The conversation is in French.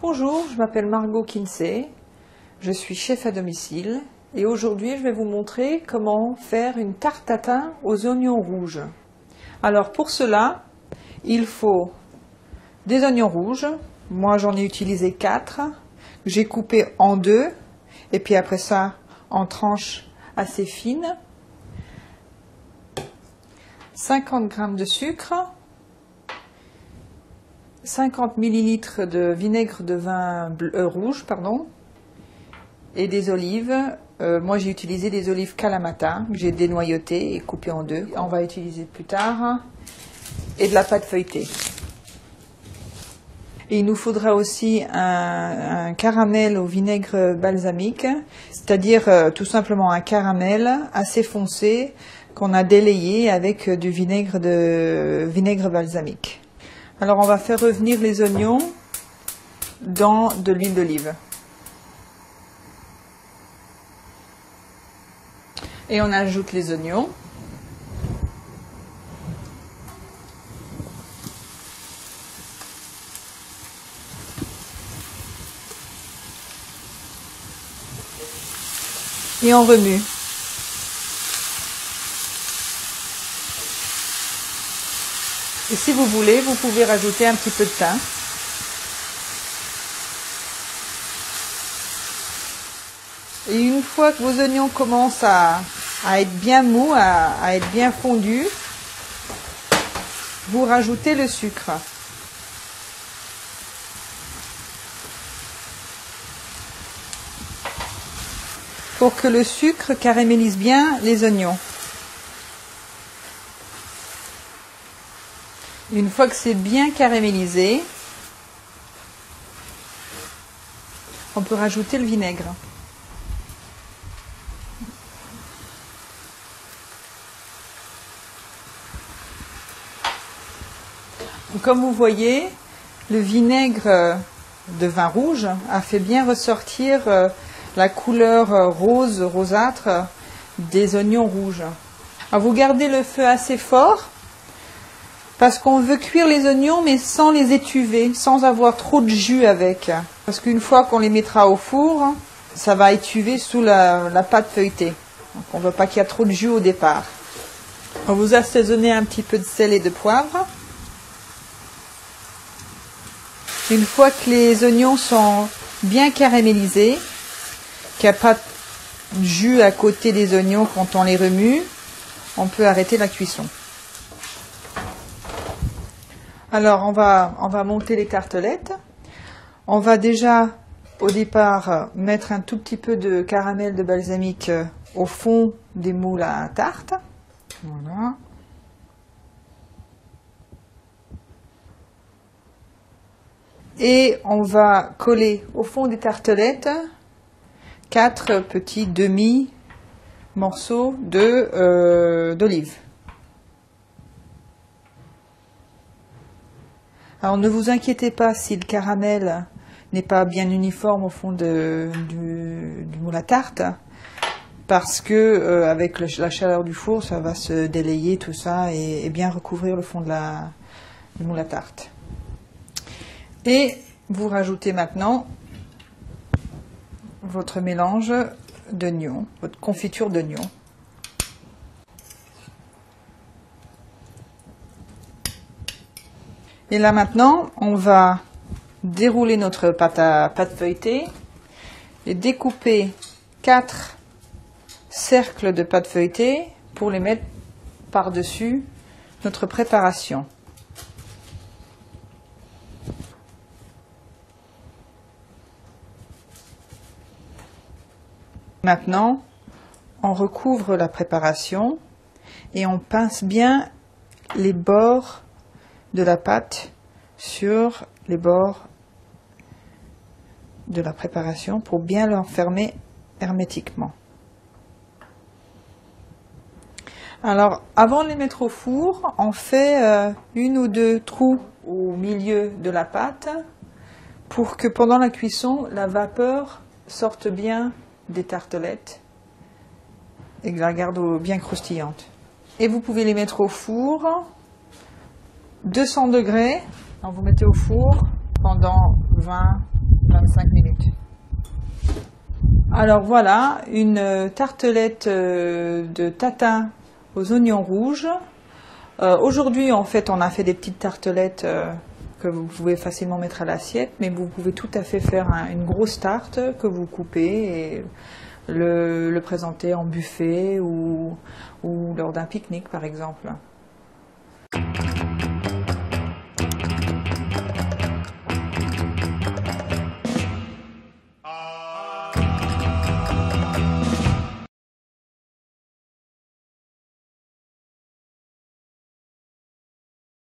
Bonjour, je m'appelle Margot Kinsey, je suis chef à domicile et aujourd'hui je vais vous montrer comment faire une tarte tatin aux oignons rouges. Alors pour cela, il faut des oignons rouges, moi j'en ai utilisé 4, j'ai coupé en 2 et puis après ça en tranches assez fines, 50 g de sucre, 50 ml de vinaigre de vin rouge, et des olives. Moi j'ai utilisé des olives Kalamata que j'ai dénoyautées et coupées en 2. On va utiliser plus tard. Et de la pâte feuilletée. Et il nous faudra aussi un caramel au vinaigre balsamique, c'est-à-dire tout simplement un caramel assez foncé qu'on a délayé avec du vinaigre balsamique. Alors on va faire revenir les oignons dans de l'huile d'olive. Et on ajoute les oignons. Et on remue. Et si vous voulez, vous pouvez rajouter un petit peu de thym. Et une fois que vos oignons commencent à être bien mous, à être bien fondus, vous rajoutez le sucre. Pour que le sucre caramélise bien les oignons. Une fois que c'est bien caramélisé, on peut rajouter le vinaigre. Comme vous voyez, le vinaigre de vin rouge a fait bien ressortir la couleur rosâtre des oignons rouges. Alors vous gardez le feu assez fort parce qu'on veut cuire les oignons mais sans les étuver, sans avoir trop de jus avec. Parce qu'une fois qu'on les mettra au four, ça va étuver sous la pâte feuilletée. Donc on ne veut pas qu'il y ait trop de jus au départ. On vous assaisonnez un petit peu de sel et de poivre. Une fois que les oignons sont bien caramélisés, qu'il n'y a pas de jus à côté des oignons quand on les remue, on peut arrêter la cuisson. Alors on va monter les tartelettes. On va déjà au départ mettre un tout petit peu de caramel de balsamique au fond des moules à tarte. Voilà. Et on va coller au fond des tartelettes 4 petits demi-morceaux d'olive. Alors ne vous inquiétez pas si le caramel n'est pas bien uniforme au fond du moule à tarte, parce que avec la chaleur du four, ça va se délayer tout ça et bien recouvrir le fond du moule à tarte. Et vous rajoutez maintenant votre mélange d'oignons, votre confiture d'oignons. Et là maintenant, on va dérouler notre pâte feuilletée et découper 4 cercles de pâte feuilletée pour les mettre par-dessus notre préparation. Maintenant, on recouvre la préparation et on pince bien les bords de la pâte sur les bords de la préparation pour bien l'enfermer hermétiquement. Alors, avant de les mettre au four, on fait 1 ou 2 trous au milieu de la pâte pour que pendant la cuisson, la vapeur sorte bien des tartelettes et que la garde bien croustillante. Et vous pouvez les mettre au four 200 degrés. Alors vous mettez au four pendant 20 25 minutes. Alors voilà, une tartelette de tatin aux oignons rouges. Aujourd'hui, en fait, on a fait des petites tartelettes que vous pouvez facilement mettre à l'assiette, mais vous pouvez tout à fait faire une grosse tarte que vous coupez et le présenter en buffet ou lors d'un pique-nique, par exemple.